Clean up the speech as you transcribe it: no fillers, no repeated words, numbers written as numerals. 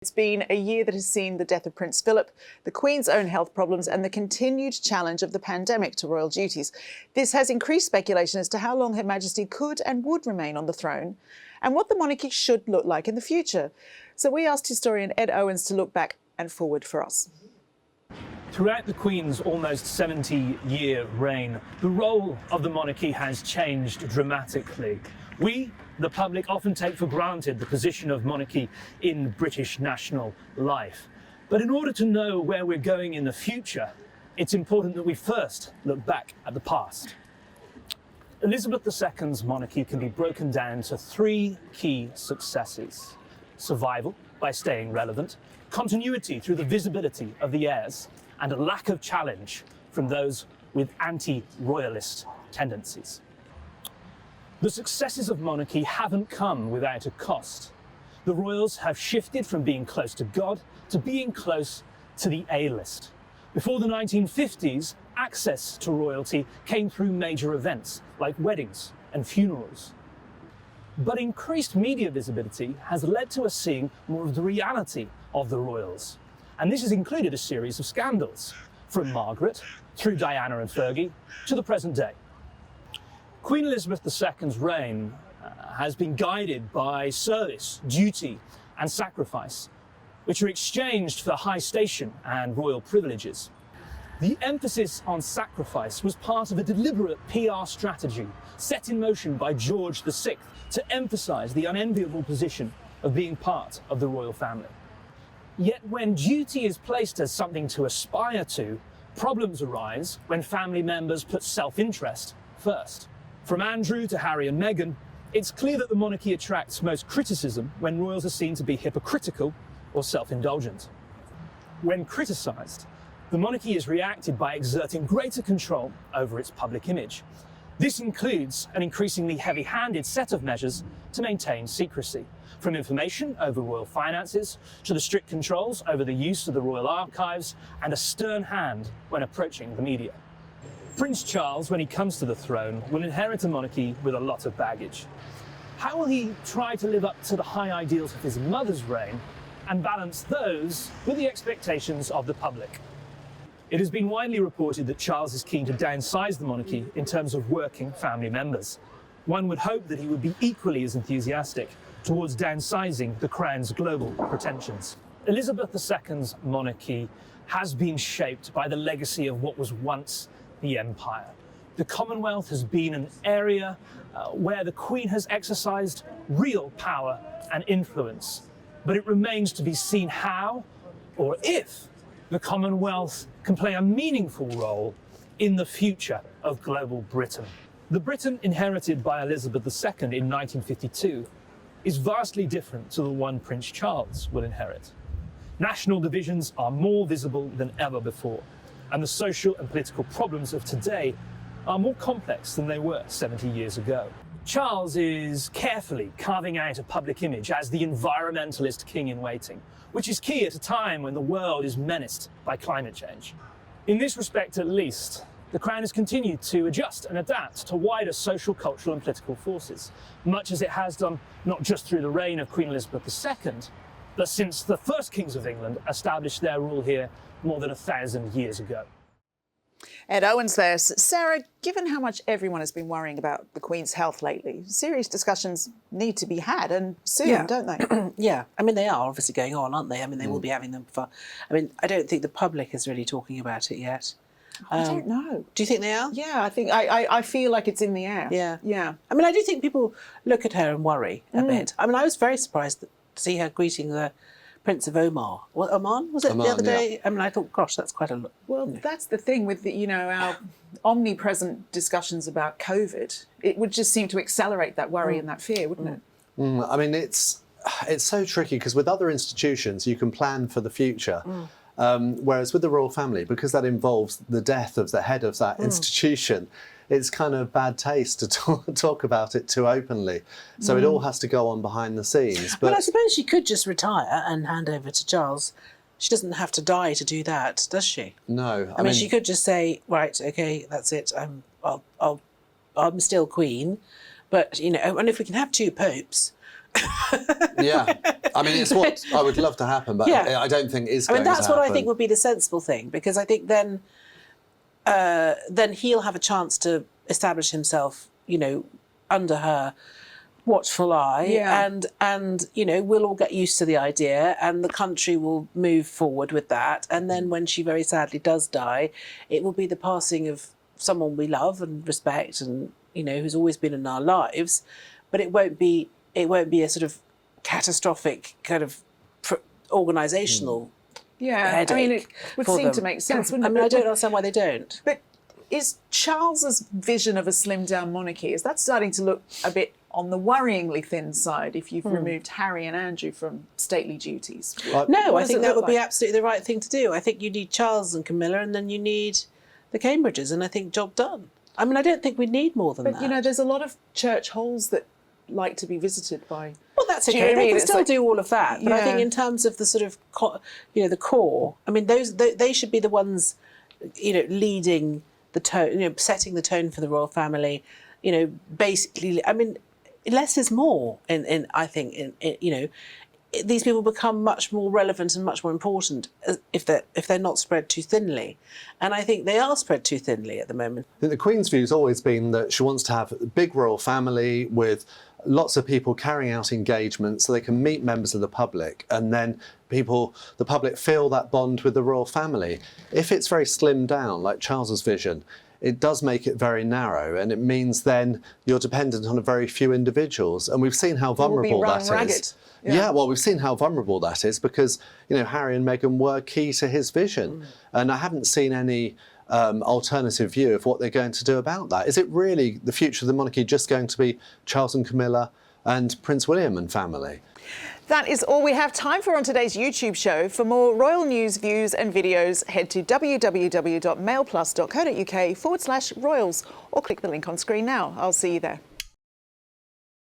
It's been a year that has seen the death of Prince Phillip, the Queen's own health problems and the continued challenge of the pandemic to royal duties. This has increased speculation as to how long Her Majesty could and would remain on the throne and what the monarchy should look like in the future. So we asked historian Ed Owens to look back and forward for us. Throughout the Queen's almost 70-year reign, the role of the monarchy has changed dramatically. We, the public, often take for granted the position of monarchy in British national life. But in order to know where we're going in the future, it's important that we first look back at the past. Elizabeth II's monarchy can be broken down to three key successes: survival by staying relevant, continuity through the visibility of the heirs, and a lack of challenge from those with anti-royalist tendencies. The successes of monarchy haven't come without a cost. The royals have shifted from being close to God to being close to the A-list. Before the 1950s, access to royalty came through major events like weddings and funerals. But increased media visibility has led to us seeing more of the reality of the royals. And this has included a series of scandals, from Margaret, through Diana and Fergie, to the present day. Queen Elizabeth II's reign has been guided by service, duty and sacrifice, which are exchanged for high station and royal privileges. The emphasis on sacrifice was part of a deliberate PR strategy set in motion by George VI to emphasise the unenviable position of being part of the royal family. Yet when duty is placed as something to aspire to, problems arise when family members put self-interest first. From Andrew to Harry and Meghan, it's clear that the monarchy attracts most criticism when royals are seen to be hypocritical or self-indulgent. When criticised, the monarchy is reacted by exerting greater control over its public image. This includes an increasingly heavy-handed set of measures to maintain secrecy, from information over royal finances to the strict controls over the use of the royal archives and a stern hand when approaching the media. Prince Charles, when he comes to the throne, will inherit a monarchy with a lot of baggage. How will he try to live up to the high ideals of his mother's reign and balance those with the expectations of the public? It has been widely reported that Charles is keen to downsize the monarchy in terms of working family members. One would hope that he would be equally as enthusiastic towards downsizing the Crown's global pretensions. Elizabeth II's monarchy has been shaped by the legacy of what was once the Empire. The Commonwealth has been an area where the Queen has exercised real power and influence, but it remains to be seen how, or if, the Commonwealth can play a meaningful role in the future of global Britain. The Britain inherited by Elizabeth II in 1952 is vastly different to the one Prince Charles will inherit. National divisions are more visible than ever before, and the social and political problems of today are more complex than they were 70 years ago. Charles is carefully carving out a public image as the environmentalist king-in-waiting, which is key at a time when the world is menaced by climate change. In this respect, at least, the Crown has continued to adjust and adapt to wider social, cultural and political forces, much as it has done not just through the reign of Queen Elizabeth II, but since the first kings of England established their rule here more than 1,000 years ago. Ed Owens there. Sarah, given how much everyone has been worrying about the Queen's health lately, serious discussions need to be had, and soon, don't they? Yeah, I mean, they are obviously going on, aren't they? I mean, they will be having them for... I mean, I don't think the public is really talking about it yet. I don't know. Do you think they are? Yeah, I feel like it's in the air. Yeah. Yeah. I mean, I do think people look at her and worry a bit. I mean, I was very surprised to see her greeting the Prince of Oman. Oman, was it, Oman, the other day? yeah. I mean, I thought, gosh, that's quite a lot. Well, that's the thing with our omnipresent discussions about COVID. It would just seem to accelerate that worry and that fear, wouldn't it? I mean, it's so tricky because with other institutions, you can plan for the future. Whereas with the royal family, because that involves the death of the head of that institution, it's kind of bad taste to talk about it too openly. So it all has to go on behind the scenes. But I suppose she could just retire and hand over to Charles. She doesn't have to die to do that, does she? No. I mean, she could just say, right, okay, that's it. I'm still queen, but and if we can have two popes, Yeah, I mean, it's what I would love to happen, but Yeah. I don't think is I going mean, that's to happen. what I think would be the sensible thing, because I think then he'll have a chance to establish himself, you know, under her watchful eye, Yeah. and you know, we'll all get used to the idea, and the country will move forward with that. And then when she very sadly does die, it will be the passing of someone we love and respect, and you know, who's always been in our lives. But it won't be a sort of catastrophic kind of organisational. Yeah, headache I mean, it would for seem them. to make sense, I wouldn't mean, it? I don't understand why they don't. But is Charles's vision of a slimmed-down monarchy, is that starting to look a bit on the worryingly thin side if you've removed Harry and Andrew from stately duties? No, What I does think it that look would be like? absolutely the right thing to do. I think you need Charles and Camilla, and then you need the Cambridges, and I think job done. I mean, I don't think we need more than But, that. you know, there's a lot of church halls that like to be visited by... Well, that's Do you okay. know what I They mean? can It's still like- do all of that. But I think Yeah. in terms of the sort of, you know, the core, I mean, they should be the ones, you know, leading the tone, you know, setting the tone for the royal family. You know, basically, I mean, less is more. I think, you know, these people become much more relevant and much more important if they're not spread too thinly, and I think they are spread too thinly at the moment. I think the Queen's view has always been that she wants to have a big royal family with lots of people carrying out engagements so they can meet members of the public, and then the public feel that bond with the royal family. If it's very slimmed down, like Charles's vision, it does make it very narrow, and it means then you're dependent on a very few individuals. And we've seen how will be vulnerable run that ragged. is. Yeah. Yeah, well, we've seen how vulnerable that is because, you know, Harry and Meghan were key to his vision. And I haven't seen any alternative view of what they're going to do about that. Is it really the future of the monarchy just going to be Charles and Camilla and Prince William and family? That is all we have time for on today's YouTube show. For more royal news, views and videos, head to www.mailplus.co.uk/royals or click the link on screen now. I'll see you there.